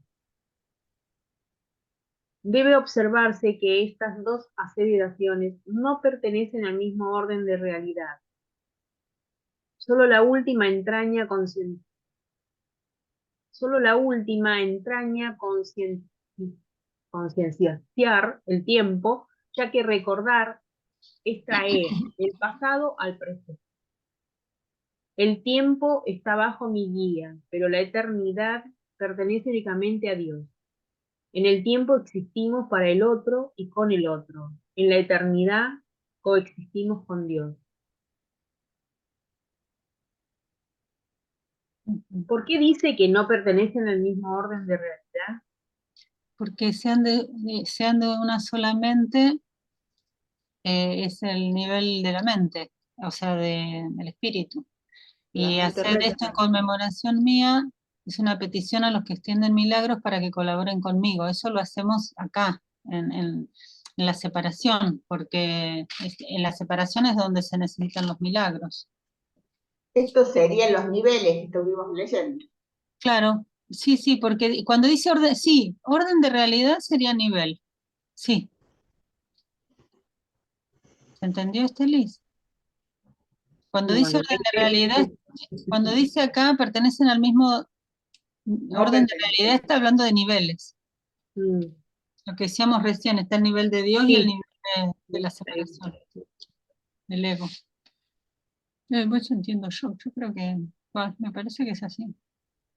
Debe observarse que estas dos aseveraciones no pertenecen al mismo orden de realidad. Solo la última entraña concienciar el tiempo, ya que recordar es traer el pasado al presente. El tiempo está bajo mi guía, pero la eternidad pertenece únicamente a Dios. En el tiempo existimos para el otro y con el otro. En la eternidad coexistimos con Dios. ¿Por qué dice que no pertenecen al mismo orden de realidad? Porque sean de una sola mente, es el nivel de la mente, o sea, del espíritu. La Y mente hacer esto recta. en conmemoración mía es una petición a los que extienden milagros para que colaboren conmigo. Eso lo hacemos acá, en la separación, porque en la separación es donde se necesitan los milagros. Estos serían los niveles que estuvimos leyendo. Claro, sí, sí, porque cuando dice orden, sí, orden de realidad sería nivel. Sí. ¿Se entendió, Estelis? Cuando dice Bueno, orden de realidad, cuando dice acá pertenecen al mismo No orden de pertenecen. realidad, está hablando de niveles. mm, Lo que decíamos recién, está el nivel de Dios y el sí, nivel de la separación, del ego. Pues entiendo yo creo que, me parece que es así.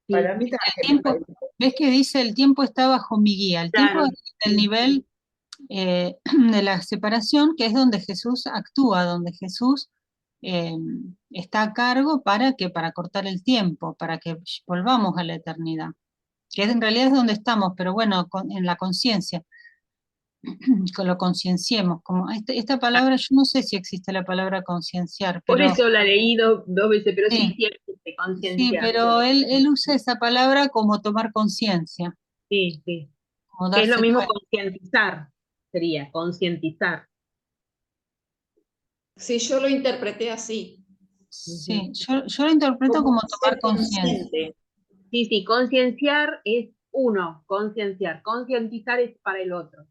Para sí, mí El también me tiempo, parece. ¿ves que dice el tiempo está bajo mi guía? El tiempo claro. es el nivel de la separación, que es donde Jesús actúa, donde Jesús eh, está a cargo para cortar el tiempo, para que volvamos a la eternidad, que en realidad es donde estamos, pero bueno, en la conciencia, que lo concienciemos. Como esta palabra, yo no sé si existe la palabra concienciar, Por pero eso la leí dos veces, pero sí, sí, sí existe, sí, concienciar. pero él usa esa palabra como tomar conciencia, Sí, sí. como Que es lo darse mismo cuenta. concientizar, sería, concientizar. Sí, yo lo interpreté así. Ujú. Sí, yo lo interpreto Como como tomar ser conciencia. consciente. Sí, sí, concienciar es uno, concienciar. Concientizar es para el otro.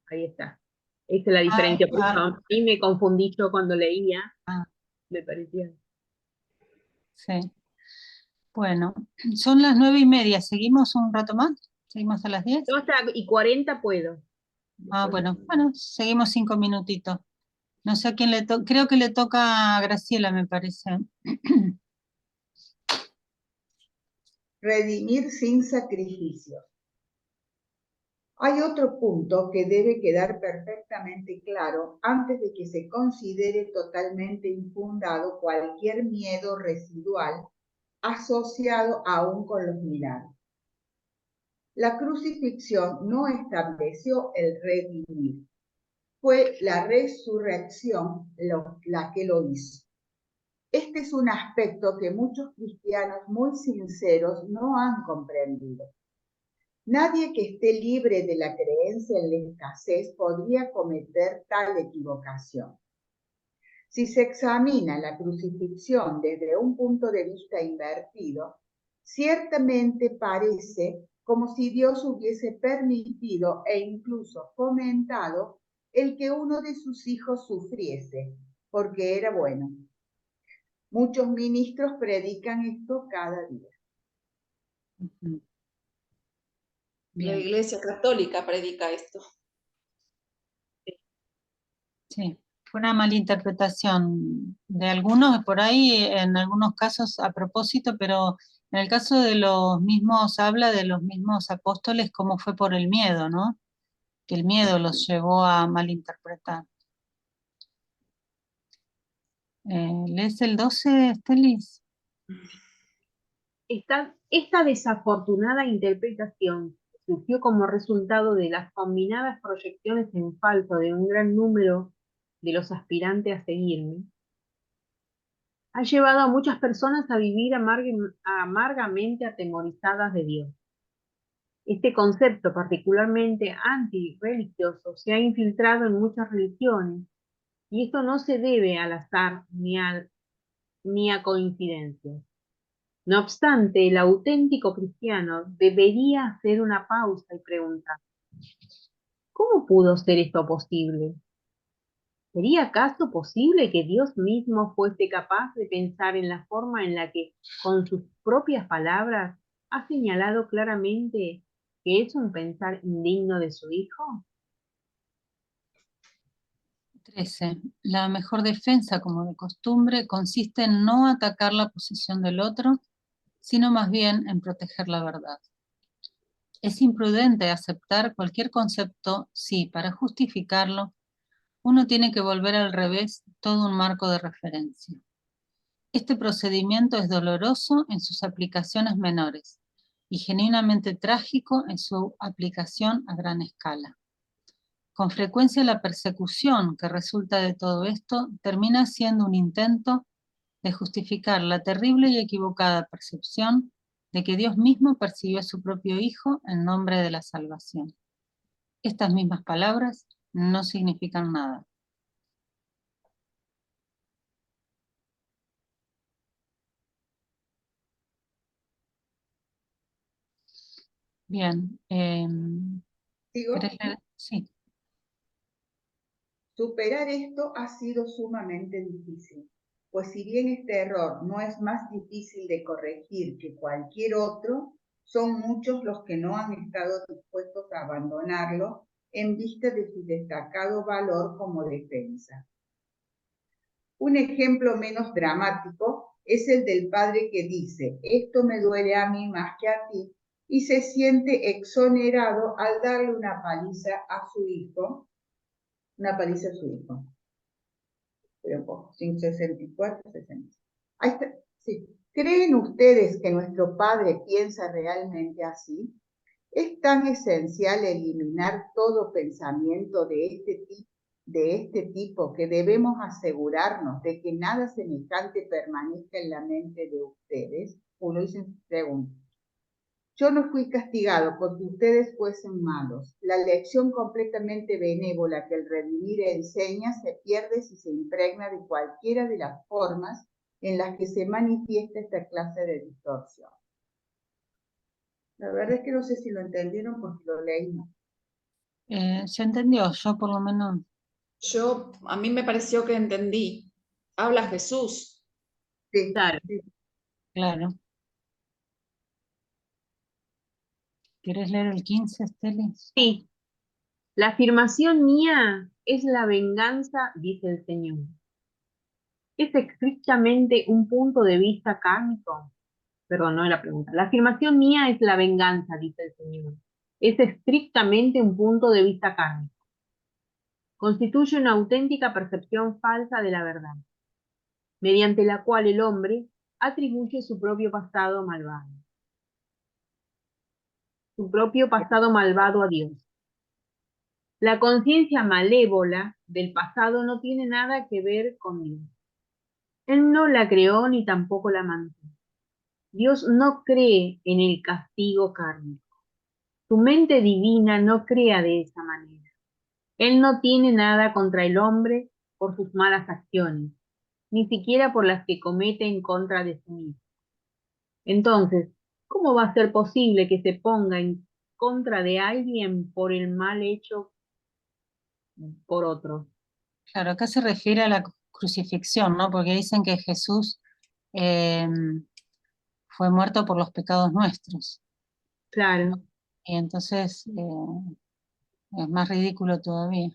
Ahí está. Esa es la Ah, diferencia. Por eso ah, a mí me confundí yo cuando leía, ah, me parecía. sí. Bueno, son las 9:30. ¿Seguimos un rato más? ¿Seguimos a las 10? Yo hasta y 40 puedo. Ah, Después, bueno, seguimos 5 minutitos. No sé a quién le toca, creo que le toca a Graciela, me parece. Redimir sin sacrificio. Hay otro punto que debe quedar perfectamente claro antes de que se considere totalmente infundado cualquier miedo residual asociado aún con los milagros. La crucifixión no estableció el redimir, fue la resurrección la que lo hizo. Este es un aspecto que muchos cristianos muy sinceros no han comprendido. Nadie que esté libre de la creencia en la escasez podría cometer tal equivocación. Si se examina la crucifixión desde un punto de vista invertido, ciertamente parece como si Dios hubiese permitido e incluso fomentado el que uno de sus hijos sufriese, porque era bueno. Muchos ministros predican esto cada día. Ujú. La Bien, Iglesia Católica predica esto. sí. Fue una malinterpretación de algunos, por ahí, en algunos casos a propósito, pero en el caso de los mismos, habla de los mismos apóstoles, cómo fue por el miedo, ¿no? Que el miedo los llevó a malinterpretar. ¿Lees el 12, Estelis? Esta desafortunada interpretación surgió como resultado de las combinadas proyecciones en falso de un gran número de los aspirantes a seguirme, ha llevado a muchas personas a vivir amargamente atemorizadas de Dios. Este concepto particularmente antirreligioso se ha infiltrado en muchas religiones, y esto no se debe al azar ni a coincidencias. No obstante, el auténtico cristiano debería hacer una pausa y preguntar: ¿cómo pudo ser esto posible? ¿Sería acaso posible que Dios mismo fuese capaz de pensar en la forma en la que, con sus propias palabras, ha señalado claramente que es un pensar indigno de su Hijo? 13. La mejor defensa, como de costumbre, consiste en no atacar la posición del otro, sino más bien en proteger la verdad. Es imprudente aceptar cualquier concepto si, para justificarlo, uno tiene que volver al revés todo un marco de referencia. Este procedimiento es doloroso en sus aplicaciones menores y genuinamente trágico en su aplicación a gran escala. Con frecuencia la persecución que resulta de todo esto termina siendo un intento de justificar la terrible y equivocada percepción de que Dios mismo persiguió a su propio Hijo en nombre de la salvación. Estas mismas palabras no significan nada. Bien. ¿Sigo? ¿Querés leer? Sí. Superar esto ha sido sumamente difícil, pues si bien este error no es más difícil de corregir que cualquier otro, son muchos los que no han estado dispuestos a abandonarlo en vista de su destacado valor como defensa. Un ejemplo menos dramático es el del padre que dice: esto me duele a mí más que a ti, y se siente exonerado al darle una paliza a su hijo, pero un poco, 64, 60. Ahí está, sí. ¿Creen ustedes que nuestro Padre piensa realmente así? Es tan esencial eliminar todo pensamiento de este tipo que debemos asegurarnos de que nada semejante permanezca en la mente de ustedes. Uno dice, pregunta: yo no fui castigado porque ustedes fuesen malos. La lección completamente benévola que el redimir enseña se pierde si se impregna de cualquiera de las formas en las que se manifiesta esta clase de distorsión. La verdad es que no sé si lo entendieron porque lo leí. Se entendió, yo por lo menos. A mí me pareció que entendí. Habla Jesús. Sí, Claro. sí. Claro. ¿Querés leer el 15, Estelis? Sí, la afirmación mía es la venganza, dice el Señor. ¿Es estrictamente un punto de vista kármico? Perdón, no es la pregunta. La afirmación mía es la venganza, dice el Señor. ¿Es estrictamente un punto de vista kármico? Constituye una auténtica percepción falsa de la verdad, mediante la cual el hombre atribuye su propio pasado malvado a Dios. La conciencia malévola del pasado no tiene nada que ver con Dios. Él no la creó ni tampoco la mantuvo. Dios no cree en el castigo kármico. Tu mente divina no crea de esa manera. Él no tiene nada contra el hombre por sus malas acciones, ni siquiera por las que comete en contra de sí mismo. Entonces, ¿cómo va a ser posible que se ponga en contra de alguien por el mal hecho por otro? Claro, acá se refiere a la crucifixión, ¿no? Porque dicen que Jesús eh, fue muerto por los pecados nuestros. Claro, Y entonces es más ridículo todavía.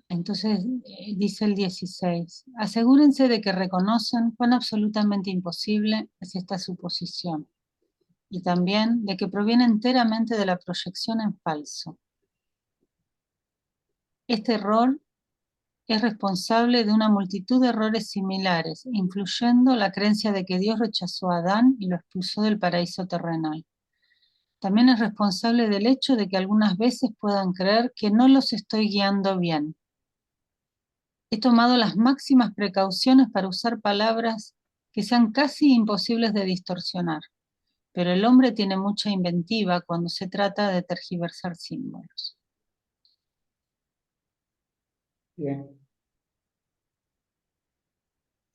Entonces dice el 16, asegúrense de que reconocen cuán absolutamente imposible es esta suposición, y también de que proviene enteramente de la proyección en falso. Este error es responsable de una multitud de errores similares, incluyendo la creencia de que Dios rechazó a Adán y lo expulsó del paraíso terrenal. También es responsable del hecho de que algunas veces puedan creer que no los estoy guiando bien. He tomado las máximas precauciones para usar palabras que sean casi imposibles de distorsionar, pero el hombre tiene mucha inventiva cuando se trata de tergiversar símbolos. Bien.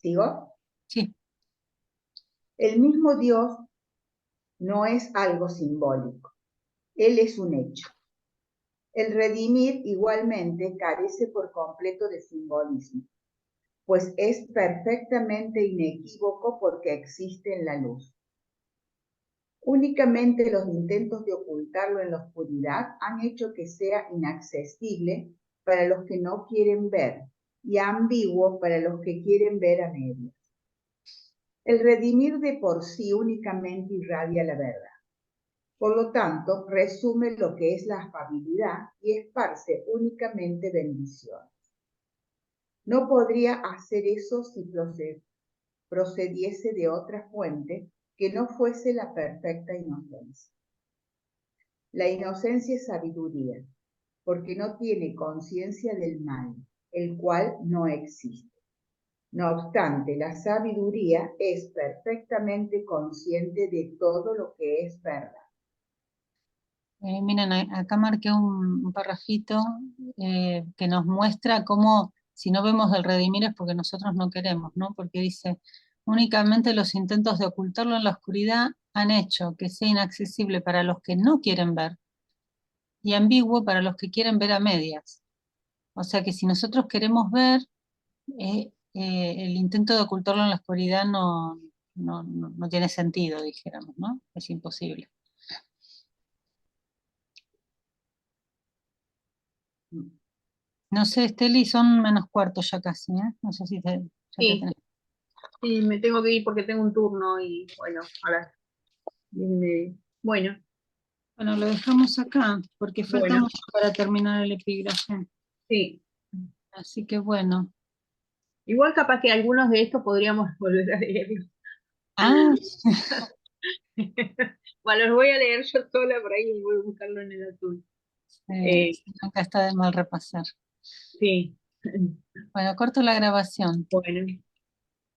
¿Sigo? Sí, El mismo Dios no es algo simbólico. Él es un hecho. El redimir igualmente carece por completo de simbolismo, pues es perfectamente inequívoco porque existe en la luz. Únicamente los intentos de ocultarlo en la oscuridad han hecho que sea inaccesible para los que no quieren ver y ambiguo para los que quieren ver a medias. El redimir de por sí únicamente irradia la verdad. Por lo tanto, resume lo que es la afabilidad y esparce únicamente bendiciones. No podría hacer eso si procediese de otra fuente que no fuese la perfecta inocencia. La inocencia es sabiduría, porque no tiene conciencia del mal, el cual no existe. No obstante, la sabiduría es perfectamente consciente de todo lo que es verdad. miren, acá marqué un parrafito que nos muestra cómo, si no vemos el redimir es porque nosotros no queremos, ¿no? Porque dice, únicamente los intentos de ocultarlo en la oscuridad han hecho que sea inaccesible para los que no quieren ver y ambiguo para los que quieren ver a medias. O sea que si nosotros queremos ver, el intento de ocultarlo en la oscuridad no tiene sentido, dijéramos, ¿no? Es imposible. No sé, Esteli, son -4 ya casi, ¿eh? No sé si ya te sí, tenés. sí, me tengo que ir porque tengo un turno y bueno, a las 10:30. Bueno, Bueno, lo dejamos acá, porque falta bueno, mucho para terminar el epígrafe. sí. Así que bueno. Igual capaz que algunos de estos podríamos volver a leerlos. Ah, Bueno, los voy a leer yo sola por ahí y voy a buscarlo en el azul. Eh, acá está de mal repasar. sí, Bueno, corto la grabación. bueno.